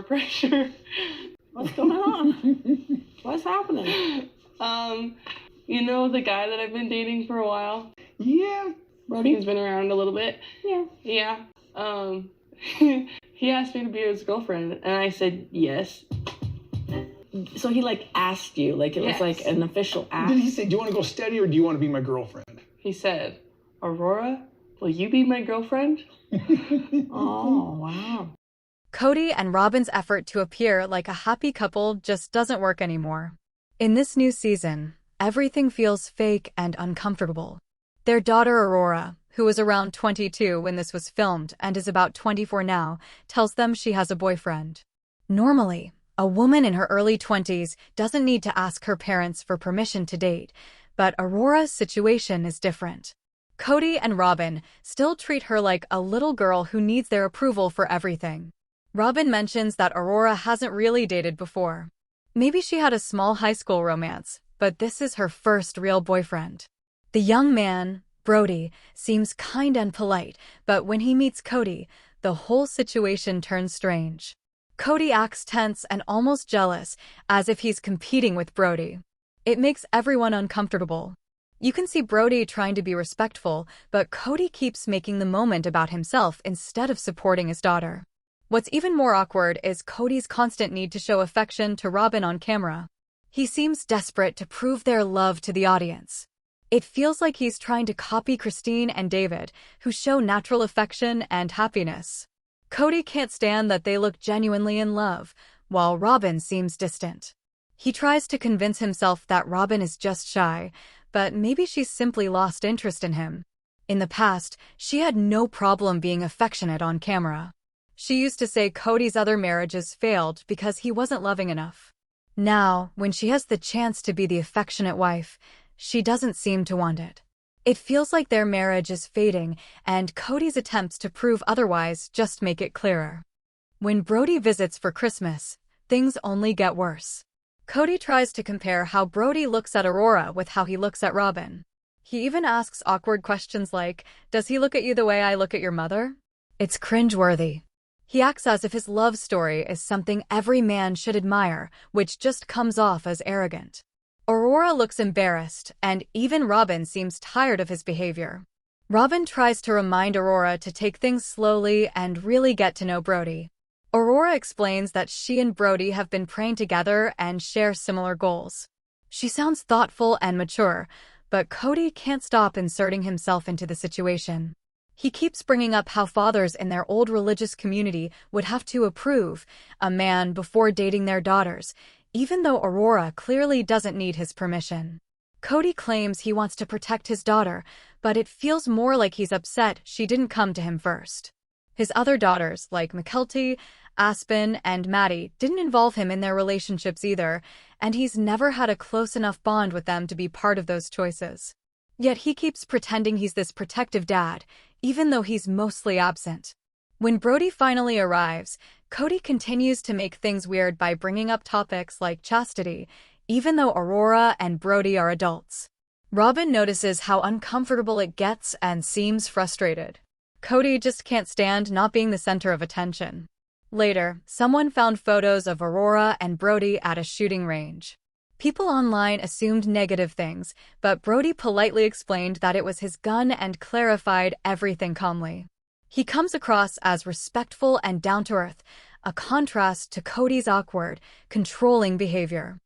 pressure. What's going on? What's happening? You know the guy that I've been dating for a while? Yeah. Brody? He's been around a little bit. Yeah. Yeah. He asked me to be his girlfriend, and I said yes. So he asked you, it Yes. was like an official ask. Did he say, do you want to go steady or do you want to be my girlfriend? He said, Aurora, will you be my girlfriend? Oh, wow. Kody and Robyn's effort to appear like a happy couple just doesn't work anymore. In this new season, everything feels fake and uncomfortable. Their daughter Aurora, who was around 22 when this was filmed and is about 24 now, tells them she has a boyfriend. Normally, a woman in her early 20s doesn't need to ask her parents for permission to date, but Aurora's situation is different. Kody and Robyn still treat her like a little girl who needs their approval for everything. Robyn mentions that Aurora hasn't really dated before. Maybe she had a small high school romance, but this is her first real boyfriend. The young man, Brody, seems kind and polite, but when he meets Kody, the whole situation turns strange. Kody acts tense and almost jealous, as if he's competing with Brody. It makes everyone uncomfortable. You can see Brody trying to be respectful, but Kody keeps making the moment about himself instead of supporting his daughter. What's even more awkward is Kody's constant need to show affection to Robyn on camera. He seems desperate to prove their love to the audience. It feels like he's trying to copy Christine and David, who show natural affection and happiness. Kody can't stand that they look genuinely in love, while Robyn seems distant. He tries to convince himself that Robyn is just shy, but maybe she's simply lost interest in him. In the past, she had no problem being affectionate on camera. She used to say Kody's other marriages failed because he wasn't loving enough. Now, when she has the chance to be the affectionate wife, she doesn't seem to want it. It feels like their marriage is fading, and Kody's attempts to prove otherwise just make it clearer. When Brody visits for Christmas, things only get worse. Kody tries to compare how Brody looks at Aurora with how he looks at Robyn. He even asks awkward questions like, "Does he look at you the way I look at your mother?" It's cringeworthy. He acts as if his love story is something every man should admire, which just comes off as arrogant. Aurora looks embarrassed, and even Robyn seems tired of his behavior. Robyn tries to remind Aurora to take things slowly and really get to know Brody. Aurora explains that she and Brody have been praying together and share similar goals. She sounds thoughtful and mature, but Kody can't stop inserting himself into the situation. He keeps bringing up how fathers in their old religious community would have to approve a man before dating their daughters, even though Aurora clearly doesn't need his permission. Kody claims he wants to protect his daughter, but it feels more like he's upset she didn't come to him first. His other daughters, like Mykelti, Aspen, and Maddie, didn't involve him in their relationships either, and he's never had a close enough bond with them to be part of those choices. Yet he keeps pretending he's this protective dad, even though he's mostly absent. When Brody finally arrives, Kody continues to make things weird by bringing up topics like chastity, even though Aurora and Brody are adults. Robyn notices how uncomfortable it gets and seems frustrated. Kody just can't stand not being the center of attention. Later, someone found photos of Aurora and Brody at a shooting range. People online assumed negative things, but Brody politely explained that it was his gun and clarified everything calmly. He comes across as respectful and down-to-earth, a contrast to Kody's awkward, controlling behavior.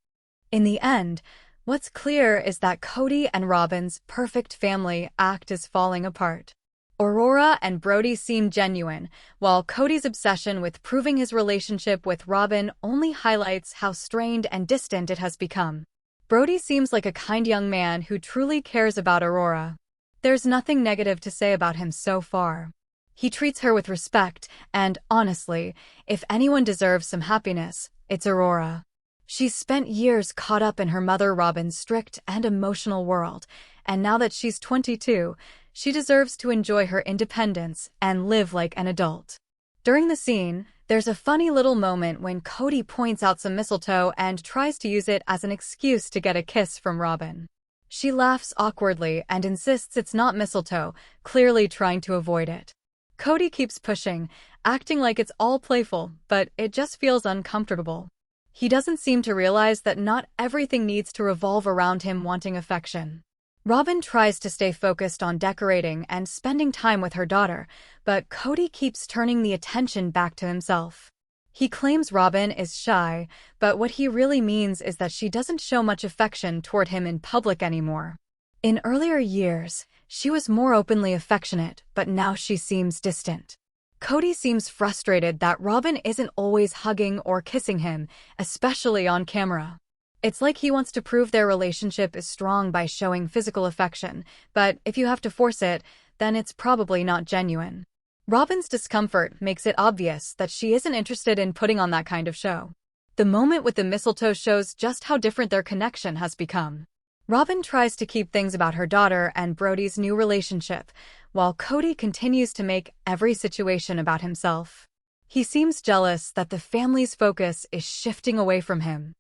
In the end, what's clear is that Kody and Robyn's perfect family act is falling apart. Aurora and Brody seem genuine, while Kody's obsession with proving his relationship with Robyn only highlights how strained and distant it has become. Brody seems like a kind young man who truly cares about Aurora. There's nothing negative to say about him so far. He treats her with respect, and honestly, if anyone deserves some happiness, it's Aurora. She's spent years caught up in her mother Robyn's strict and emotional world, and now that she's 22, she deserves to enjoy her independence and live like an adult. During the scene, there's a funny little moment when Kody points out some mistletoe and tries to use it as an excuse to get a kiss from Robyn. She laughs awkwardly and insists it's not mistletoe, clearly trying to avoid it. Kody keeps pushing, acting like it's all playful, but it just feels uncomfortable. He doesn't seem to realize that not everything needs to revolve around him wanting affection. Robyn tries to stay focused on decorating and spending time with her daughter, but Kody keeps turning the attention back to himself. He claims Robyn is shy, but what he really means is that she doesn't show much affection toward him in public anymore. In earlier years, she was more openly affectionate, but now she seems distant. Kody seems frustrated that Robyn isn't always hugging or kissing him, especially on camera. It's like he wants to prove their relationship is strong by showing physical affection, but if you have to force it, then it's probably not genuine. Robyn's discomfort makes it obvious that she isn't interested in putting on that kind of show. The moment with the mistletoe shows just how different their connection has become. Robyn tries to keep things about her daughter and Brody's new relationship, while Kody continues to make every situation about himself. He seems jealous that the family's focus is shifting away from him.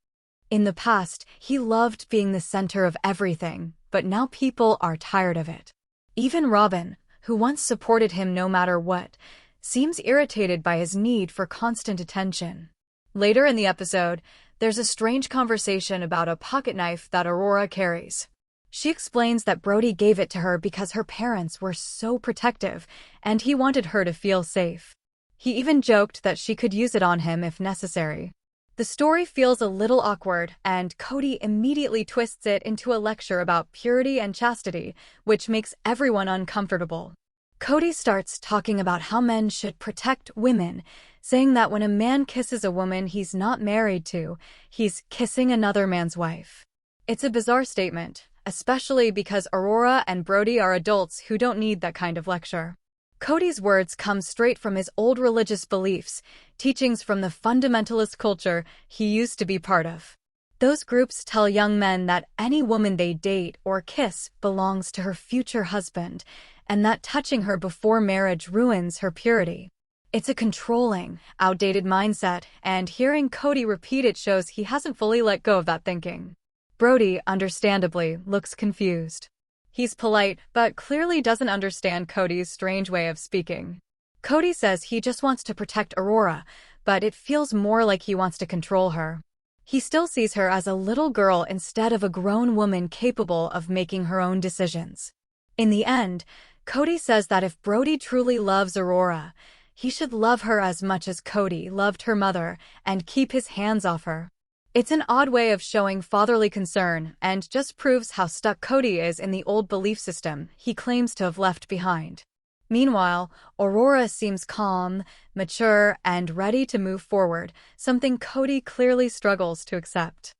In the past, he loved being the center of everything, but now people are tired of it. Even Robyn, who once supported him no matter what, seems irritated by his need for constant attention. Later in the episode, there's a strange conversation about a pocket knife that Aurora carries. She explains that Brody gave it to her because her parents were so protective, and he wanted her to feel safe. He even joked that she could use it on him if necessary. The story feels a little awkward, and Kody immediately twists it into a lecture about purity and chastity, which makes everyone uncomfortable. Kody starts talking about how men should protect women, saying that when a man kisses a woman he's not married to, he's kissing another man's wife. It's a bizarre statement, especially because Aurora and Brody are adults who don't need that kind of lecture. Kody's words come straight from his old religious beliefs, teachings from the fundamentalist culture he used to be part of. Those groups tell young men that any woman they date or kiss belongs to her future husband, and that touching her before marriage ruins her purity. It's a controlling, outdated mindset, and hearing Kody repeat it shows he hasn't fully let go of that thinking. Brody, understandably, looks confused. He's polite, but clearly doesn't understand Kody's strange way of speaking. Kody says he just wants to protect Aurora, but it feels more like he wants to control her. He still sees her as a little girl instead of a grown woman capable of making her own decisions. In the end, Kody says that if Brody truly loves Aurora, he should love her as much as Kody loved her mother and keep his hands off her. It's an odd way of showing fatherly concern and just proves how stuck Kody is in the old belief system he claims to have left behind. Meanwhile, Aurora seems calm, mature, and ready to move forward, something Kody clearly struggles to accept.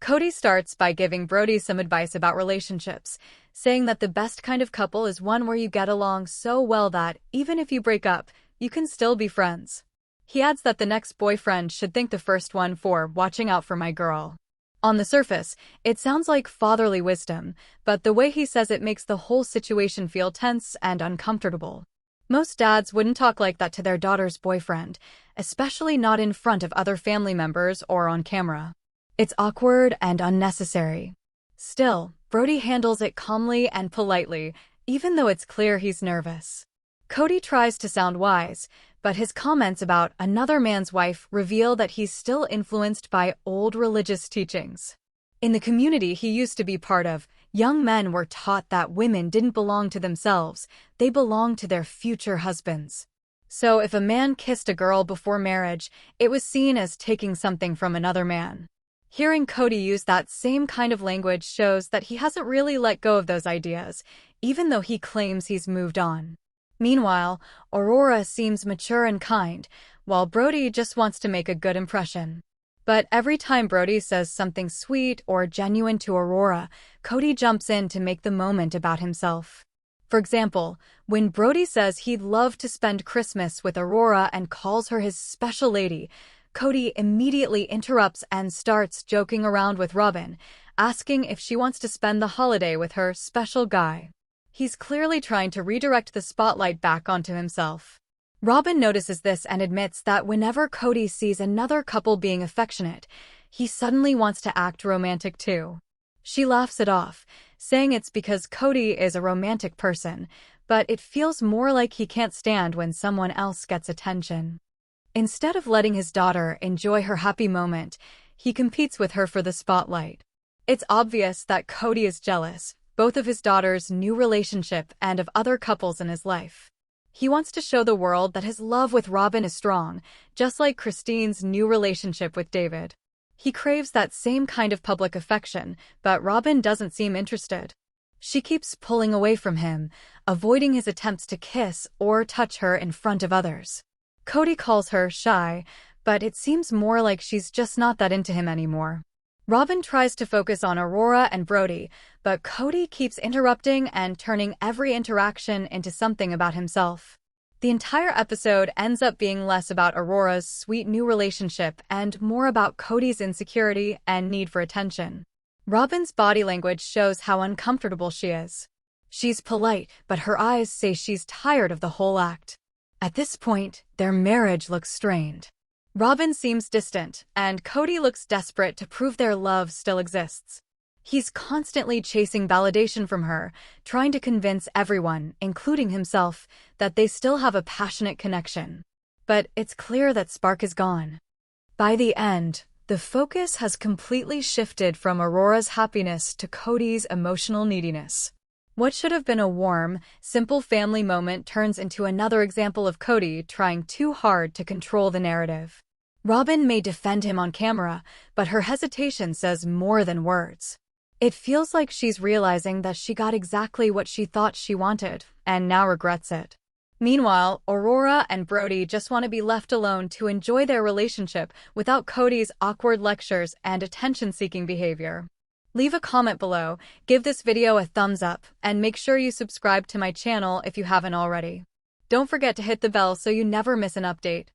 Kody starts by giving Brody some advice about relationships, saying that the best kind of couple is one where you get along so well that, even if you break up, you can still be friends. He adds that the next boyfriend should thank the first one for watching out for my girl. On the surface, it sounds like fatherly wisdom, but the way he says it makes the whole situation feel tense and uncomfortable. Most dads wouldn't talk like that to their daughter's boyfriend, especially not in front of other family members or on camera. It's awkward and unnecessary. Still, Brody handles it calmly and politely, even though it's clear he's nervous. Kody tries to sound wise, but his comments about another man's wife reveal that he's still influenced by old religious teachings. In the community he used to be part of, young men were taught that women didn't belong to themselves, they belonged to their future husbands. So if a man kissed a girl before marriage, it was seen as taking something from another man. Hearing Kody use that same kind of language shows that he hasn't really let go of those ideas, even though he claims he's moved on. Meanwhile, Aurora seems mature and kind, while Brody just wants to make a good impression. But every time Brody says something sweet or genuine to Aurora, Kody jumps in to make the moment about himself. For example, when Brody says he'd love to spend Christmas with Aurora and calls her his special lady, Kody immediately interrupts and starts joking around with Robyn, asking if she wants to spend the holiday with her special guy. He's clearly trying to redirect the spotlight back onto himself. Robyn notices this and admits that whenever Kody sees another couple being affectionate, he suddenly wants to act romantic too. She laughs it off, saying it's because Kody is a romantic person, but it feels more like he can't stand when someone else gets attention. Instead of letting his daughter enjoy her happy moment, he competes with her for the spotlight. It's obvious that Kody is jealous, both of his daughter's new relationship and of other couples in his life. He wants to show the world that his love with Robyn is strong, just like Christine's new relationship with David. He craves that same kind of public affection, but Robyn doesn't seem interested. She keeps pulling away from him, avoiding his attempts to kiss or touch her in front of others. Kody calls her shy, but it seems more like she's just not that into him anymore. Robyn tries to focus on Aurora and Brody, but Kody keeps interrupting and turning every interaction into something about himself. The entire episode ends up being less about Aurora's sweet new relationship and more about Kody's insecurity and need for attention. Robyn's body language shows how uncomfortable she is. She's polite, but her eyes say she's tired of the whole act. At this point, their marriage looks strained. Robyn seems distant, and Kody looks desperate to prove their love still exists. He's constantly chasing validation from her, trying to convince everyone, including himself, that they still have a passionate connection. But it's clear that spark is gone. By the end, the focus has completely shifted from Aurora's happiness to Kody's emotional neediness. What should have been a warm, simple family moment turns into another example of Kody trying too hard to control the narrative. Robyn may defend him on camera, but her hesitation says more than words. It feels like she's realizing that she got exactly what she thought she wanted, and now regrets it. Meanwhile, Aurora and Brody just want to be left alone to enjoy their relationship without Kody's awkward lectures and attention-seeking behavior. Leave a comment below, give this video a thumbs up, and make sure you subscribe to my channel if you haven't already. Don't forget to hit the bell so you never miss an update.